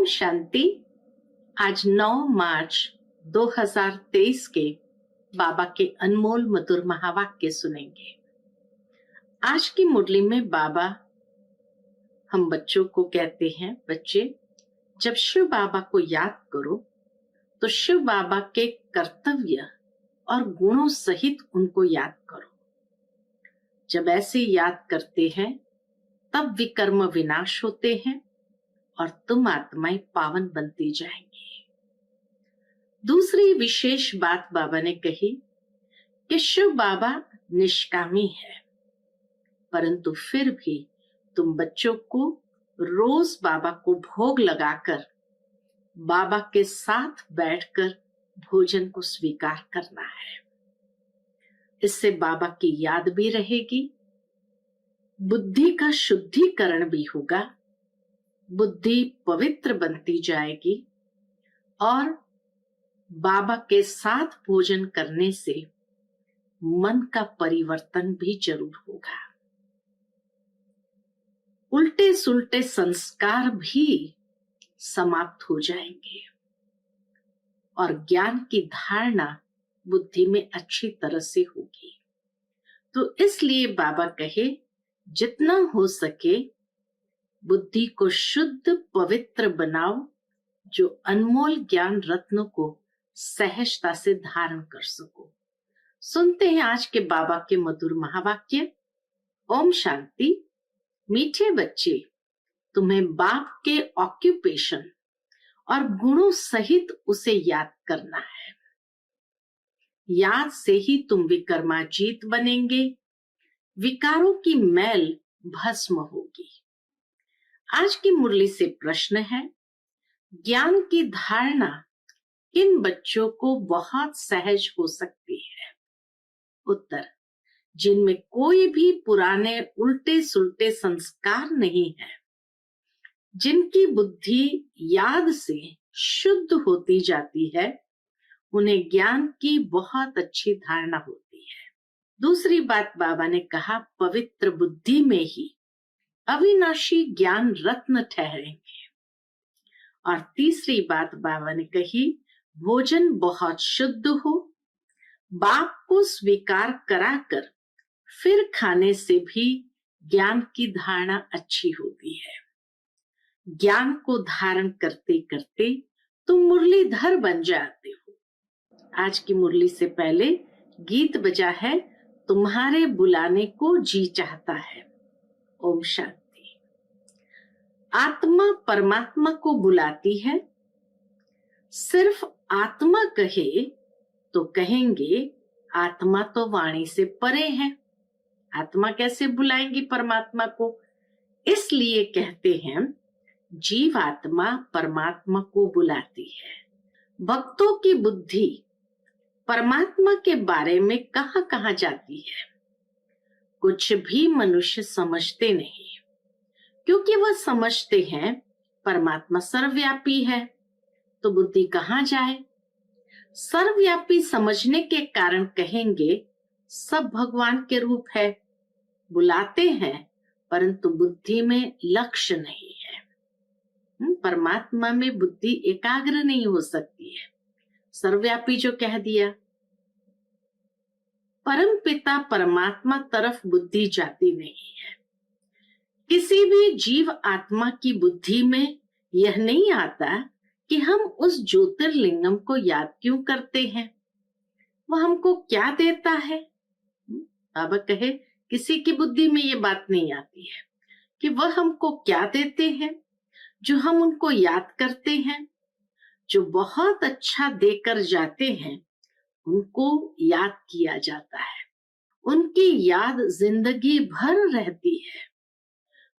ओम शांति। आज 9 मार्च 2023 के बाबा के अनमोल मधुर महावाक्य सुनेंगे। आज की मुरली में बाबा हम बच्चों को कहते हैं, बच्चे जब शिव बाबा को याद करो तो शिव बाबा के कर्तव्य और गुणों सहित उनको याद करो। जब ऐसे याद करते हैं तब विकर्म विनाश होते हैं और तुम आत्माएं पावन बनती जाएंगी। दूसरी विशेष बात बाबा ने कही कि शिव बाबा निष्कामी है, परंतु फिर भी तुम बच्चों को रोज बाबा को भोग लगाकर बाबा के साथ बैठकर भोजन को स्वीकार करना है। इससे बाबा की याद भी रहेगी, बुद्धि का शुद्धिकरण भी होगा, बुद्धि पवित्र बनती जाएगी और बाबा के साथ भोजन करने से मन का परिवर्तन भी जरूर होगा। उल्टे सुल्टे संस्कार भी समाप्त हो जाएंगे और ज्ञान की धारणा बुद्धि में अच्छी तरह से होगी। तो इसलिए बाबा कहे जितना हो सके बुद्धि को शुद्ध पवित्र बनाओ, जो अनमोल ज्ञान रत्नों को सहजता से धारण कर सको। सुनते हैं आज के बाबा के मधुर महावाक्य। ओम शांति। मीठे बच्चे, तुम्हें बाप के ऑक्यूपेशन और गुणों सहित उसे याद करना है। याद से ही तुम विकर्माजीत बनेंगे, विकारों की मैल भस्म होगी। आज की मुरली से प्रश्न है, ज्ञान की धारणा किन बच्चों को बहुत सहज हो सकती है? उत्तर, जिनमें कोई भी पुराने उल्टे सुल्टे संस्कार नहीं है, जिनकी बुद्धि याद से शुद्ध होती जाती है, उन्हें ज्ञान की बहुत अच्छी धारणा होती है। दूसरी बात बाबा ने कहा, पवित्र बुद्धि में ही अविनाशी ज्ञान रत्न ठहरेंगे। और तीसरी बात बाबा ने कही, भोजन बहुत शुद्ध हो, बाप को स्वीकार कराकर फिर खाने से भी ज्ञान की धारणा अच्छी होती है। ज्ञान को धारण करते करते तुम मुरलीधर बन जाते हो। आज की मुरली से पहले गीत बजा है, तुम्हारे बुलाने को जी चाहता है। ओम शांति। आत्मा परमात्मा को बुलाती है। सिर्फ आत्मा कहे तो कहेंगे आत्मा तो वाणी से परे है, आत्मा कैसे बुलाएंगी परमात्मा को? इसलिए कहते हैं जीव आत्मा परमात्मा को बुलाती है। भक्तों की बुद्धि परमात्मा के बारे में कहां कहां जाती है? कुछ भी मनुष्य समझते नहीं, क्योंकि वह समझते हैं परमात्मा सर्वव्यापी है, तो बुद्धि कहां जाए? सर्वव्यापी समझने के कारण कहेंगे सब भगवान के रूप है, बुलाते हैं, परंतु बुद्धि में लक्ष्य नहीं है। परमात्मा में बुद्धि एकाग्र नहीं हो सकती है। सर्वव्यापी जो कह दिया, परम पिता परमात्मा तरफ बुद्धि जाती नहीं है। किसी भी जीव आत्मा की बुद्धि में यह नहीं आता कि हम उस ज्योतिर्लिंगम को याद क्यों करते हैं, वह हमको क्या देता है। बाबा कहे किसी की बुद्धि में ये बात नहीं आती है कि वह हमको क्या देते हैं, जो हम उनको याद करते हैं। जो बहुत अच्छा देकर जाते हैं उनको याद किया जाता है, उनकी याद जिंदगी भर रहती है।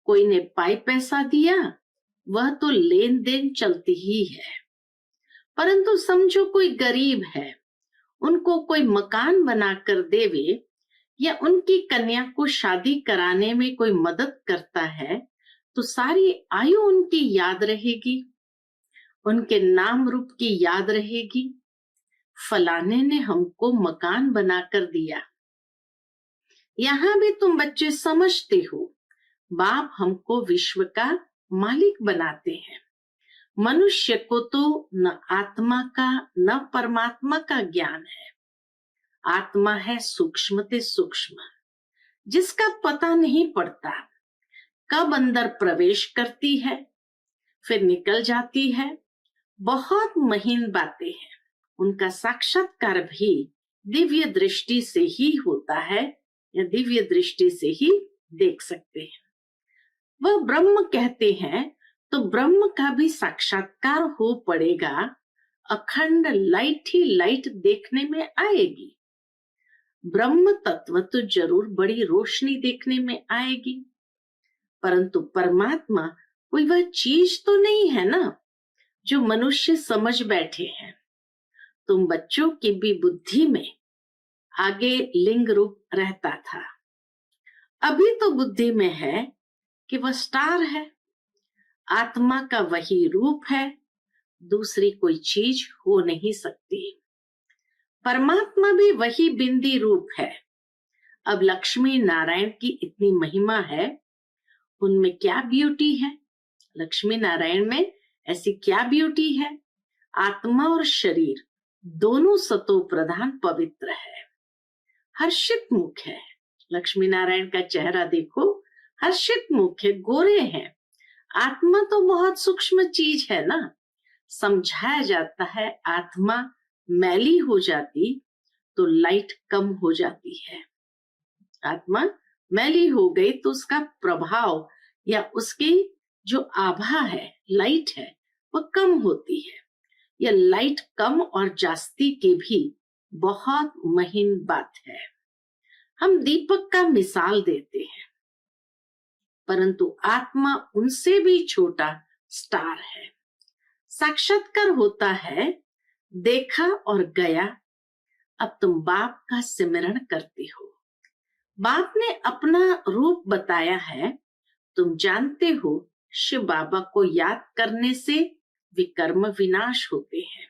कोई ने पाई पैसा दिया, वह तो लेन देन चलती ही है, परंतु समझो कोई गरीब है, उनको कोई मकान बनाकर देवे या उनकी कन्या को शादी कराने में कोई मदद करता है, तो सारी आयु उनकी याद रहेगी, उनके नाम रूप की याद रहेगी। फलाने ने हमको मकान बनाकर दिया। यहां भी तुम बच्चे समझते हो, बाप हमको विश्व का मालिक बनाते हैं, मनुष्य को तो न आत्मा का न परमात्मा का ज्ञान है। आत्मा है सूक्ष्म ते सूक्ष्म, जिसका पता नहीं पड़ता, कब अंदर प्रवेश करती है फिर निकल जाती है। बहुत महीन बातें हैं, उनका साक्षात्कार भी दिव्य दृष्टि से ही होता है या दिव्य दृष्टि से ही देख सकते हैं। वह ब्रह्म कहते हैं तो ब्रह्म का भी साक्षात्कार हो पड़ेगा। अखंड लाइट ही लाइट देखने में आएगी। ब्रह्म तत्व तो जरूर बड़ी रोशनी देखने में आएगी, परंतु परमात्मा कोई वह चीज तो नहीं है ना जो मनुष्य समझ बैठे हैं। तुम बच्चों की भी बुद्धि में आगे लिंग रूप रहता था, अभी तो बुद्धि में है कि वह स्टार है, आत्मा का वही रूप है, दूसरी कोई चीज हो नहीं सकती। परमात्मा भी वही बिंदी रूप है। अब लक्ष्मी नारायण की इतनी महिमा है, उनमें क्या ब्यूटी है? लक्ष्मी नारायण में ऐसी क्या ब्यूटी है? आत्मा और शरीर दोनों सतो प्रधान पवित्र है, हर्षित मुख है। लक्ष्मी नारायण का चेहरा देखो, हर्षित मुख है, गोरे हैं। आत्मा तो बहुत सूक्ष्म चीज है ना। समझाया जाता है आत्मा मैली हो जाती तो लाइट कम हो जाती है। आत्मा मैली हो गई तो उसका प्रभाव या उसकी जो आभा है, लाइट है, वह कम होती है। यह लाइट कम और जास्ती की भी बहुत महीन बात है। हम दीपक का मिसाल देते हैं, परंतु आत्मा उनसे भी छोटा स्टार है। साक्षात्कार होता है, देखा और गया। अब तुम बाप का सिमरण करते हो। बाप ने अपना रूप बताया है। तुम जानते हो शिव बाबा को याद करने से विकर्म विनाश होते हैं।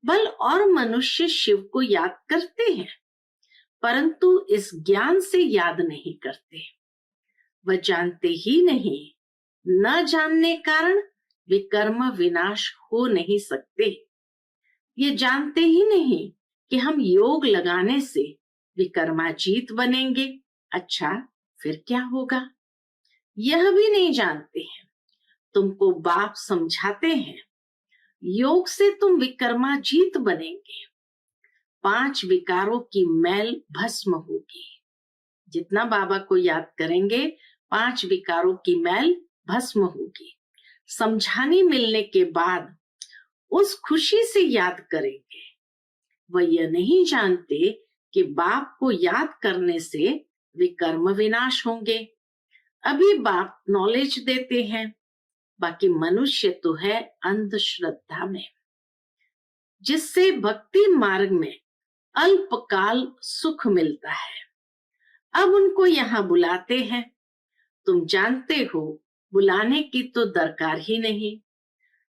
बल और मनुष्य शिव को याद करते हैं, परंतु इस ज्ञान से याद नहीं करते। वह जानते ही नहीं, न जानने कारण विकर्म विनाश हो नहीं सकते। ये जानते ही नहीं कि हम योग लगाने से विकर्माजीत बनेंगे। अच्छा, फिर क्या होगा? यह भी नहीं जानते हैं। तुमको बाप समझाते हैं, योग से तुम विकर्माजीत बनेंगे। 5 विकारों की मैल भस्म होगी। जितना बाबा को याद करेंगे, 5 विकारों की मैल भस्म होगी। समझाने मिलने के बाद उस खुशी से याद करेंगे। वह यह नहीं जानते कि बाप को याद करने से विकर्म विनाश होंगे। अभी बाप नॉलेज देते हैं, बाकी मनुष्य तो है अंधश्रद्धा में, जिससे भक्ति मार्ग में अल्पकाल सुख मिलता है। अब उनको यहाँ बुलाते हैं। तुम जानते हो बुलाने की तो दरकार ही नहीं,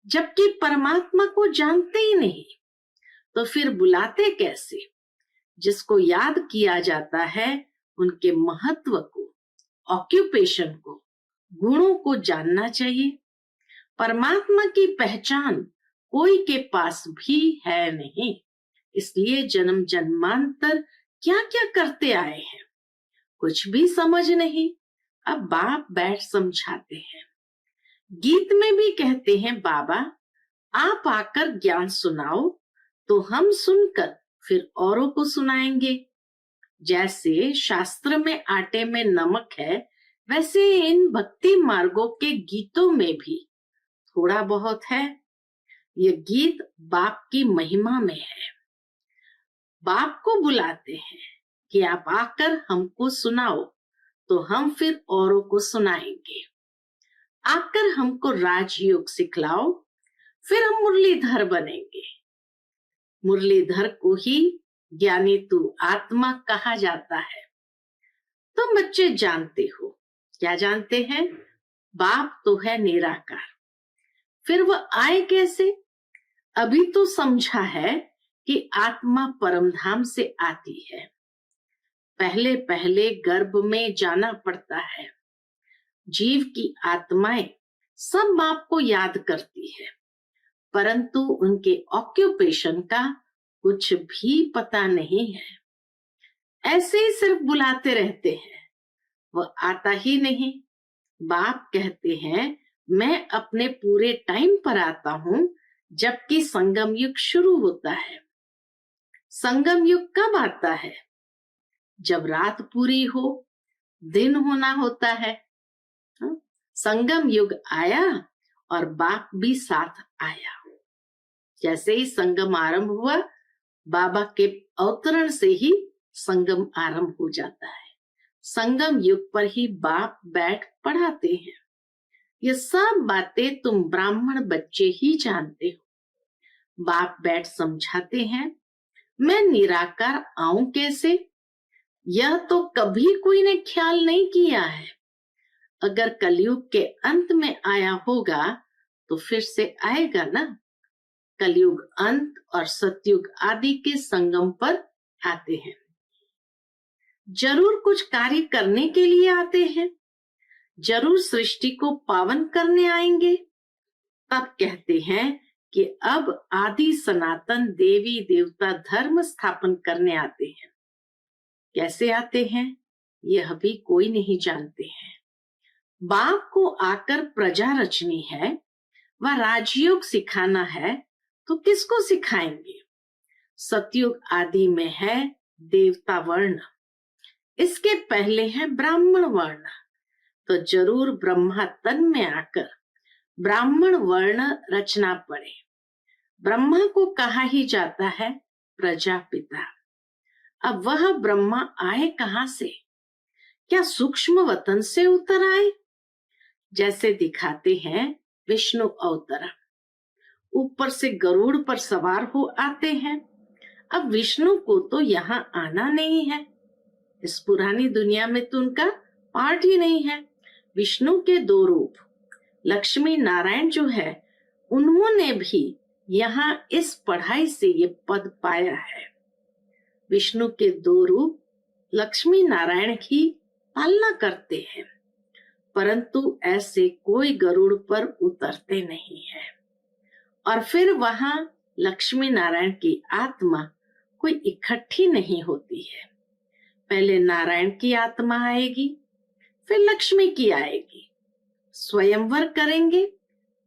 जबकि परमात्मा को जानते ही नहीं तो फिर बुलाते कैसे? जिसको याद किया जाता है उनके महत्व को, ऑक्यूपेशन को, गुणों को जानना चाहिए। परमात्मा की पहचान कोई के पास भी है नहीं, इसलिए जन्म जन्मांतर क्या क्या करते आए हैं, कुछ भी समझ नहीं। अब बाप बैठ समझाते हैं। गीत में भी कहते हैं, बाबा आप आकर ज्ञान सुनाओ तो हम सुनकर फिर औरों को सुनाएंगे। जैसे शास्त्र में आटे में नमक है, वैसे इन भक्ति मार्गों के गीतों में भी थोड़ा बहुत है। ये गीत बाप की महिमा में है। बाप को बुलाते हैं कि आप आकर हमको सुनाओ तो हम फिर औरों को सुनाएंगे। आकर हमको राजयोग सिखलाओ, फिर हम मुरलीधर बनेंगे। मुरलीधर को ही ज्ञानी तू आत्मा कहा जाता है। तुम बच्चे जानते हो, क्या जानते हैं? बाप तो है निराकार, फिर वह आए कैसे? अभी तो समझा है कि आत्मा परमधाम से आती है। पहले पहले गर्भ में जाना पड़ता है। जीव की आत्माएं सब बाप को याद करती है, परंतु उनके ऑक्यूपेशन का कुछ भी पता नहीं है। ऐसे ही सिर्फ बुलाते रहते हैं, वह आता ही नहीं। बाप कहते हैं मैं अपने पूरे टाइम पर आता हूं, जबकि संगम युग शुरू होता है। संगम युग कब आता है? जब रात पूरी हो, दिन होना होता है। संगम युग आया और बाप भी साथ आया। जैसे ही संगम आरंभ हुआ, बाबा के अवतरण से ही संगम आरंभ हो जाता है। संगम युग पर ही बाप बैठ पढ़ाते हैं। ये सब बातें तुम ब्राह्मण बच्चे ही जानते हो। बाप बैठ समझाते हैं, मैं निराकार आऊं कैसे? यह तो कभी कोई ने ख्याल नहीं किया है। अगर कलयुग के अंत में आया होगा तो फिर से आएगा ना। कलयुग अंत और सतयुग आदि के संगम पर आते हैं। जरूर कुछ कार्य करने के लिए आते हैं, जरूर सृष्टि को पावन करने आएंगे। तब कहते हैं कि अब आदि सनातन देवी देवता धर्म स्थापन करने आते हैं। कैसे आते हैं यह भी कोई नहीं जानते हैं। बाप को आकर प्रजा रचनी है व राजयोग सिखाना है तो किसको सिखाएंगे? सतयुग आदि में है देवता वर्ण, इसके पहले है ब्राह्मण वर्ण, तो जरूर ब्रह्मा तन में आकर ब्राह्मण वर्ण रचना पड़े। ब्रह्मा को कहा ही जाता है प्रजापिता। अब वह ब्रह्मा आए कहां से? क्या सूक्ष्म वतन से उतर आए? जैसे दिखाते हैं विष्णु अवतरण, ऊपर से गरुड़ पर सवार हो आते हैं। अब विष्णु को तो यहाँ आना नहीं है, इस पुरानी दुनिया में तो उनका पार्ट ही नहीं है। विष्णु के दो रूप लक्ष्मी नारायण जो है, उन्होंने भी यहाँ इस पढ़ाई से ये पद पाया है। विष्णु के दो रूप लक्ष्मी नारायण की पालना करते हैं, परंतु ऐसे कोई गरुड़ पर उतरते नहीं है। और फिर वहां लक्ष्मी नारायण की आत्मा कोई इकट्ठी नहीं होती है। पहले नारायण की आत्मा आएगी, फिर लक्ष्मी की आएगी, स्वयंवर करेंगे,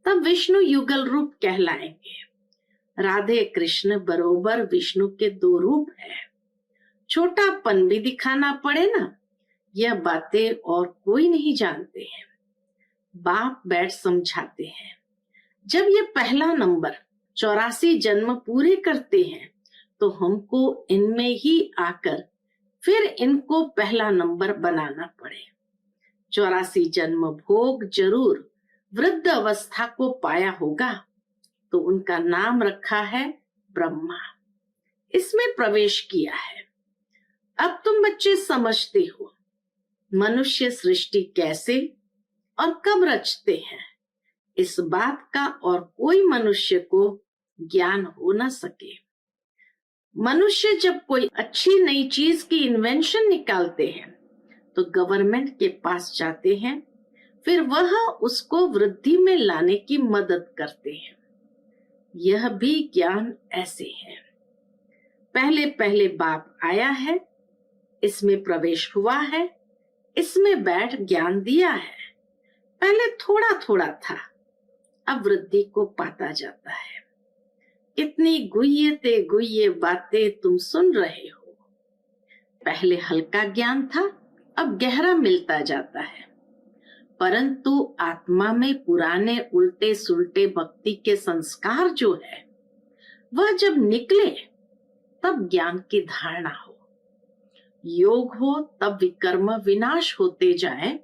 तब विष्णु युगल रूप कहलाएंगे। राधे कृष्ण बरोबर विष्णु के दो रूप है। छोटापन भी दिखाना पड़े ना, यह बातें और कोई नहीं जानते हैं। बाप बैठ समझाते हैं। जब ये पहला नंबर 84 जन्म पूरे करते हैं तो हमको इनमें ही आकर फिर इनको पहला नंबर बनाना पड़े। 84 जन्म भोग जरूर वृद्ध अवस्था को पाया होगा, तो उनका नाम रखा है ब्रह्मा। इसमें प्रवेश किया है। अब तुम बच्चे समझते हो मनुष्य सृष्टि कैसे और कब रचते हैं। इस बात का और कोई मनुष्य को ज्ञान हो न सके। मनुष्य जब कोई अच्छी नई चीज की इन्वेंशन निकालते हैं तो गवर्नमेंट के पास जाते हैं, फिर वह उसको वृद्धि में लाने की मदद करते हैं। यह भी ज्ञान ऐसे है। पहले पहले बाप आया है, इसमें प्रवेश हुआ है, इसमें बैठ ज्ञान दिया है। पहले थोड़ा थोड़ा था, अब वृद्धि को पाता जाता है। इतनी गुह्यते गुह्य बातें तुम सुन रहे हो। पहले हल्का ज्ञान था, अब गहरा मिलता जाता है, परंतु आत्मा में पुराने उल्टे सुलटे भक्ति के संस्कार जो है, वह जब निकले तब ज्ञान की धारणा हो, योग हो, तब विकर्म विनाश होते जाए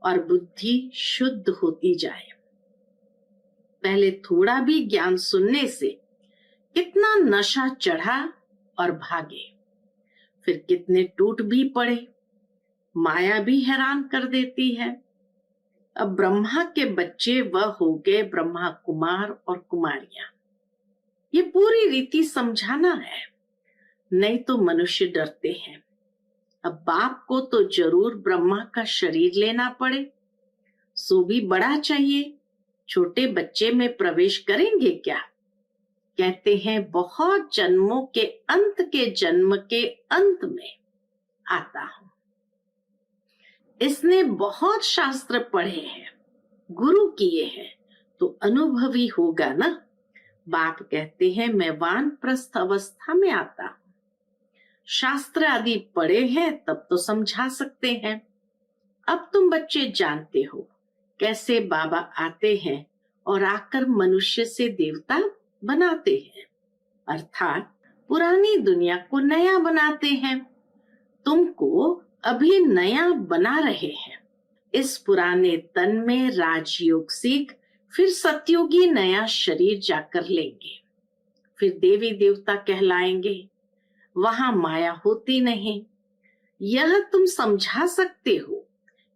और बुद्धि शुद्ध होती जाए। पहले थोड़ा भी ज्ञान सुनने से कितना नशा चढ़ा और भागे, फिर कितने टूट भी पड़े। माया भी हैरान कर देती है। अब ब्रह्मा के बच्चे वह हो गए ब्रह्मा कुमार और कुमारियां। ये पूरी रीति समझाना है, नहीं तो मनुष्य डरते हैं। अब बाप को तो जरूर ब्रह्मा का शरीर लेना पड़े, सो भी बड़ा चाहिए, छोटे बच्चे में प्रवेश करेंगे क्या? कहते हैं बहुत जन्मों के जन्म के अंत में आता हूं। इसने बहुत शास्त्र पढ़े हैं, गुरु किए हैं, तो अनुभवी होगा ना। बाप कहते हैं मैं वानप्रस्थ अवस्था में आता हूं। शास्त्र आदि पढ़े हैं तब तो समझा सकते हैं। अब तुम बच्चे जानते हो कैसे बाबा आते हैं और आकर मनुष्य से देवता बनाते हैं, अर्थात पुरानी दुनिया को नया बनाते हैं। तुमको अभी नया बना रहे हैं। इस पुराने तन में राजयोग सीख फिर सतयुगी नया शरीर जाकर लेंगे, फिर देवी देवता कहलाएंगे। वहां माया होती नहीं। यह तुम समझा सकते हो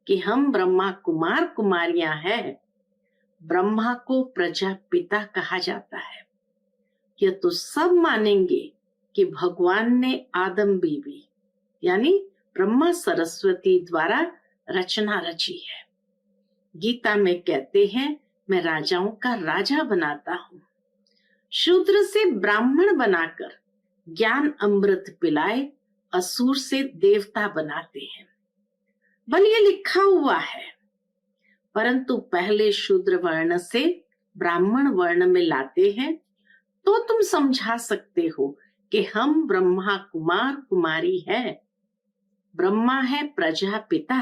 कि हम ब्रह्मा कुमार कुमारियां हैं। ब्रह्मा को प्रजापिता कहा जाता है। यह तो सब मानेंगे कि भगवान ने आदम बीवी यानी ब्रह्मा सरस्वती द्वारा रचना रची है। गीता में कहते हैं मैं राजाओं का राजा बनाता हूं। शूद्र से ब्राह्मण बनाकर ज्ञान अमृत पिलाए असुर से देवता बनाते हैं। बल ये लिखा हुआ है, परंतु पहले शूद्र वर्ण से ब्राह्मण वर्ण में लाते हैं तो तुम समझा सकते हो कि हम ब्रह्मा कुमार कुमारी है। ब्रह्मा है प्रजापिता।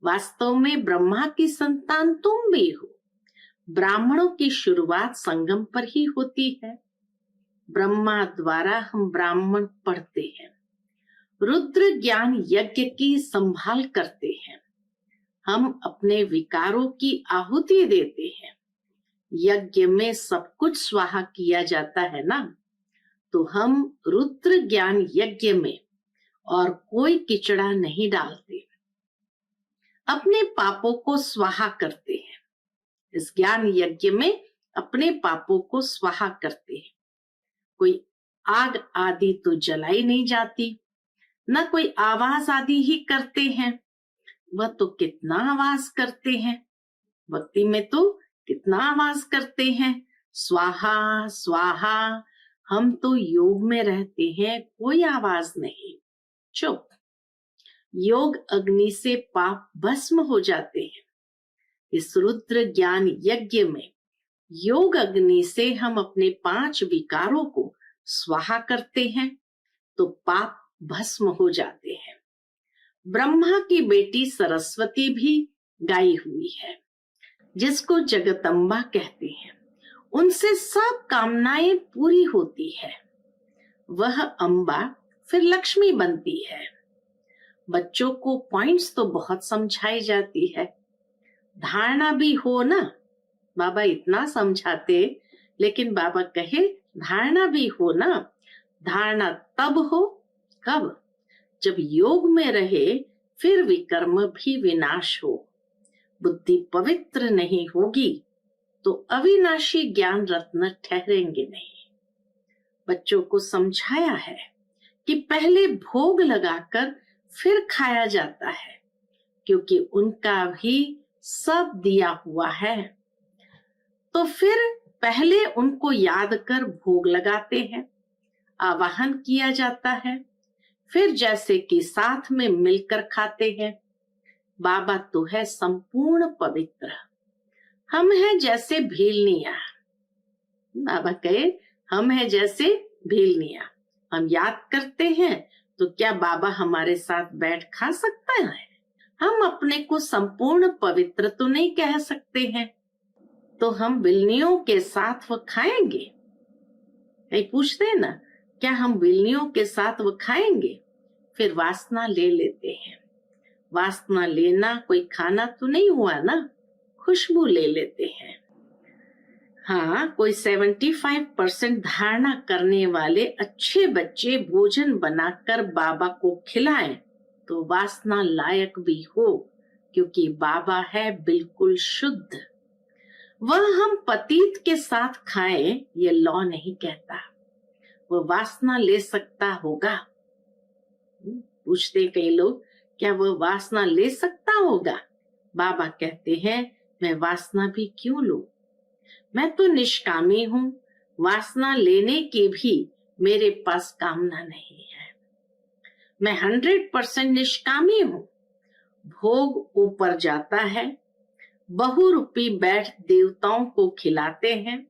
वास्तव में ब्रह्मा की संतान तुम भी हो। ब्राह्मणों की शुरुआत संगम पर ही होती है। ब्रह्मा द्वारा हम ब्राह्मण पढ़ते हैं। रुद्र ज्ञान यज्ञ की संभाल करते हैं। हम अपने विकारों की आहुति देते हैं। यज्ञ में सब कुछ स्वाहा किया जाता है ना, तो हम रुद्र ज्ञान यज्ञ में और कोई किचड़ा नहीं डालते। अपने पापों को स्वाहा करते हैं। इस ज्ञान यज्ञ में अपने पापों को स्वाहा करते हैं। कोई आग आदि तो जलाई नहीं जाती, न कोई आवाज आदि ही करते हैं। वह तो कितना आवाज करते हैं। भक्ति में तो कितना आवाज करते हैं, स्वाहा स्वाहा। हम तो योग में रहते हैं, कोई आवाज नहीं, चुप। योग अग्नि से पाप भस्म हो जाते हैं। इस रुद्र ज्ञान यज्ञ में योग अग्नि से हम अपने 5 विकारों को स्वाहा करते हैं तो पाप भस्म हो जाते हैं। ब्रह्मा की बेटी सरस्वती भी गाई हुई है, जिसको जगदम्बा कहते हैं। उनसे सब कामनाएं पूरी होती है। वह अम्बा फिर लक्ष्मी बनती है। बच्चों को पॉइंट्स तो बहुत समझाई जाती है, धारणा भी हो ना। बाबा इतना समझाते, लेकिन बाबा कहे धारणा भी हो ना। धारणा तब हो कब? जब योग में रहे, फिर विकर्म भी विनाश हो। बुद्धि पवित्र नहीं होगी तो अविनाशी ज्ञान रत्न ठहरेंगे नहीं। बच्चों को समझाया है कि पहले भोग लगाकर फिर खाया जाता है, क्योंकि उनका भी सब दिया हुआ है। तो फिर पहले उनको याद कर भोग लगाते हैं, आवाहन किया जाता है, फिर जैसे कि साथ में मिलकर खाते हैं। बाबा तो है संपूर्ण पवित्र। हम हैं जैसे भीलनिया। बाबा कहे हम हैं जैसे भीलनिया। हम याद करते हैं तो क्या बाबा हमारे साथ बैठ खा सकता है? हम अपने को संपूर्ण पवित्र तो नहीं कह सकते हैं, तो हम बिल्लियों के साथ वो खाएंगे? नहीं पूछते ना, क्या हम बिल्लियों के साथ वो खाएंगे? फिर वासना ले लेते हैं। वासना लेना कोई खाना तो नहीं हुआ ना, खुशबू ले लेते हैं। हाँ, कोई 75% धारणा करने वाले अच्छे बच्चे भोजन बनाकर बाबा को खिलाएं तो वासना लायक भी हो, क्योंकि बाबा है बिल्कुल शुद्ध। वह हम पतित के साथ खाएं, ये लॉ नहीं कहता। वह वासना ले सकता होगा। पूछते कई लोग, क्या वह वासना ले सकता होगा? बाबा कहते हैं मैं वासना भी क्यों लूं, मैं तो निष्कामी हूं, वासना लेने की भी मेरे पास कामना नहीं है। मैं 100% निष्कामी हूं। भोग ऊपर जाता है, बहुरूपी बैठ देवताओं को खिलाते हैं।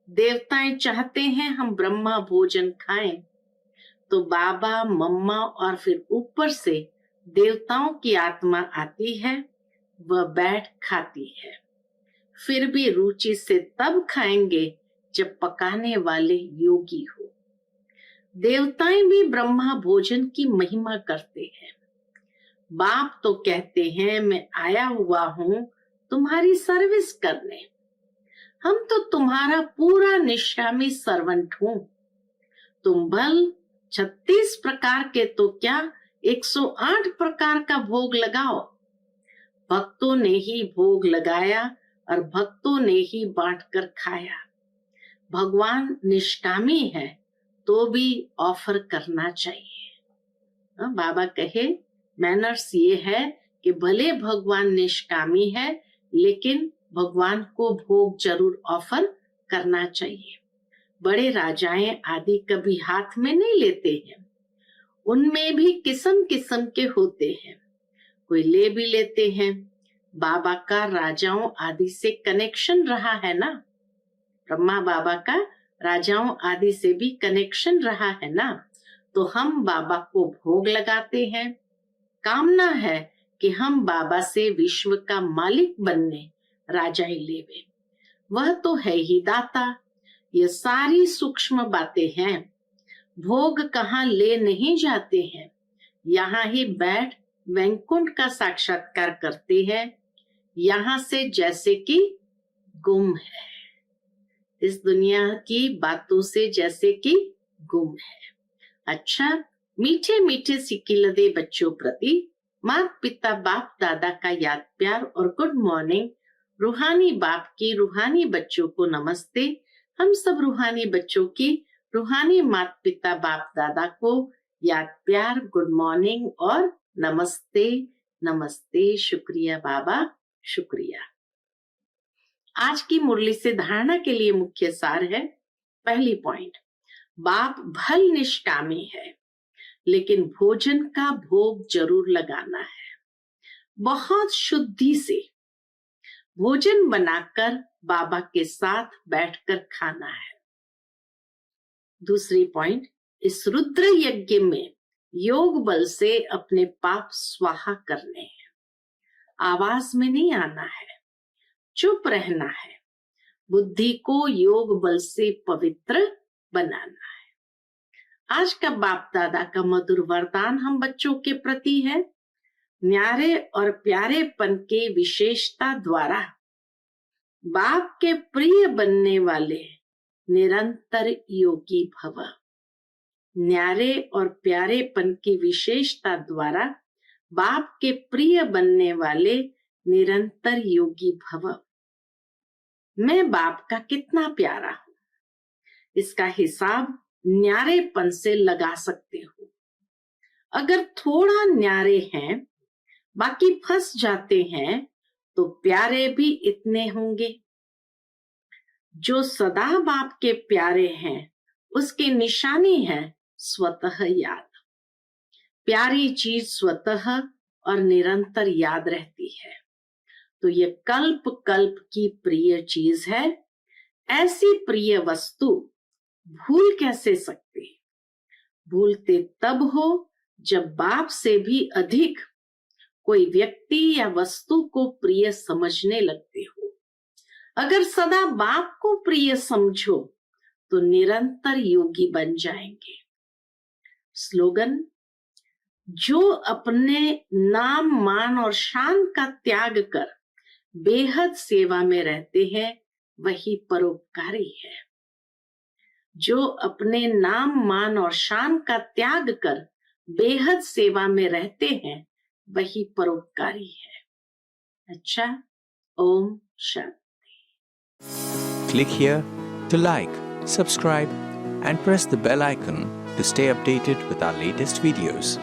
देवताएं चाहते हैं हम ब्रह्मा भोजन खाएं, तो बाबा, मम्मा और फिर ऊपर से देवताओं की आत्मा आती है, वह बैठ खाती है। फिर भी रुचि से तब खाएंगे जब पकाने वाले योगी हो। देवताएं भी ब्रह्मा भोजन की महिमा करते हैं। बाप तो कहते हैं मैं आया हुआ हूं तुम्हारी सर्विस करने। हम तो तुम्हारा पूरा निष्कामी सर्वेंट हूं। तुम भल 36 प्रकार के तो क्या 108 प्रकार का भोग लगाओ। भक्तों ने ही भोग लगाया और भक्तों ने ही बांटकर खाया। भगवान निष्कामी है तो भी ऑफर करना चाहिए। बाबा कहे मैनर्स ये है कि भले भगवान निष्कामी है, लेकिन भगवान को भोग जरूर ऑफर करना चाहिए। बड़े राजाएं आदि कभी हाथ में नहीं लेते हैं। उनमें भी किस्म किस्म के होते हैं, कोई ले भी लेते हैं। बाबा का राजाओं आदि से कनेक्शन रहा है ना, ब्रह्मा बाबा का राजाओं आदि से भी कनेक्शन रहा है ना, तो हम बाबा को भोग लगाते हैं। कामना है कि हम बाबा से विश्व का मालिक बनने राजाई लेवे। वह तो है ही दाता। ये सारी सूक्ष्म बातें हैं। भोग कहाँ ले नहीं जाते हैं, यहाँ ही बैठ वैकुंठ का साक्षात्कार करते हैं। यहाँ से जैसे कि गुम है, इस दुनिया की बातों से जैसे कि गुम है। अच्छा, मीठे मीठे सिकिलदे बच्चों प्रति माता पिता बाप दादा का याद प्यार और गुड मॉर्निंग। रूहानी बाप की रूहानी बच्चों को नमस्ते। हम सब रूहानी बच्चों की रूहानी माता पिता बाप दादा को याद प्यार, गुड मॉर्निंग और नमस्ते। नमस्ते, शुक्रिया बाबा, शुक्रिया। आज की मुरली से धारणा के लिए मुख्य सार है। पहली पॉइंट, बाप भल निष्कामी है, लेकिन भोजन का भोग जरूर लगाना है। बहुत शुद्धि से भोजन बनाकर बाबा के साथ बैठकर खाना है। दूसरी पॉइंट, इस रुद्र यज्ञ में योग बल से अपने पाप स्वाहा करने हैं। आवाज में नहीं आना है, चुप रहना है। बुद्धि को योग बल से पवित्र बनाना है। आज का बाप दादा का मधुर वरदान हम बच्चों के प्रति है। न्यारे और प्यारेपन के विशेषता द्वारा बाप के प्रिय बनने वाले निरंतर योगी भव। न्यारे और प्यारेपन की विशेषता द्वारा बाप के प्रिय बनने वाले निरंतर योगी भव। मैं बाप का कितना प्यारा हूं, इसका हिसाब न्यारेपन से लगा सकते हो। अगर थोड़ा न्यारे हैं, बाकी फंस जाते हैं, तो प्यारे भी इतने होंगे। जो सदा बाप के प्यारे हैं, उसकी निशानी है स्वतः याद। प्यारी चीज स्वतः और निरंतर याद रहती है, तो ये कल्प कल्प की प्रिय चीज है। ऐसी प्रिय वस्तु भूल कैसे सकते? भूलते तब हो जब बाप से भी अधिक कोई व्यक्ति या वस्तु को प्रिय समझने लगते हो। अगर सदा बाप को प्रिय समझो तो निरंतर योगी बन जाएंगे। स्लोगन, जो अपने नाम मान और शान का त्याग कर बेहद सेवा में रहते हैं, वही परोपकारी है। जो अपने नाम मान और शान का त्याग कर बेहद सेवा में रहते हैं, वही परोपकारी है। अच्छा, Om Shanti. Click here to like, subscribe and press the bell icon to stay updated with our latest videos.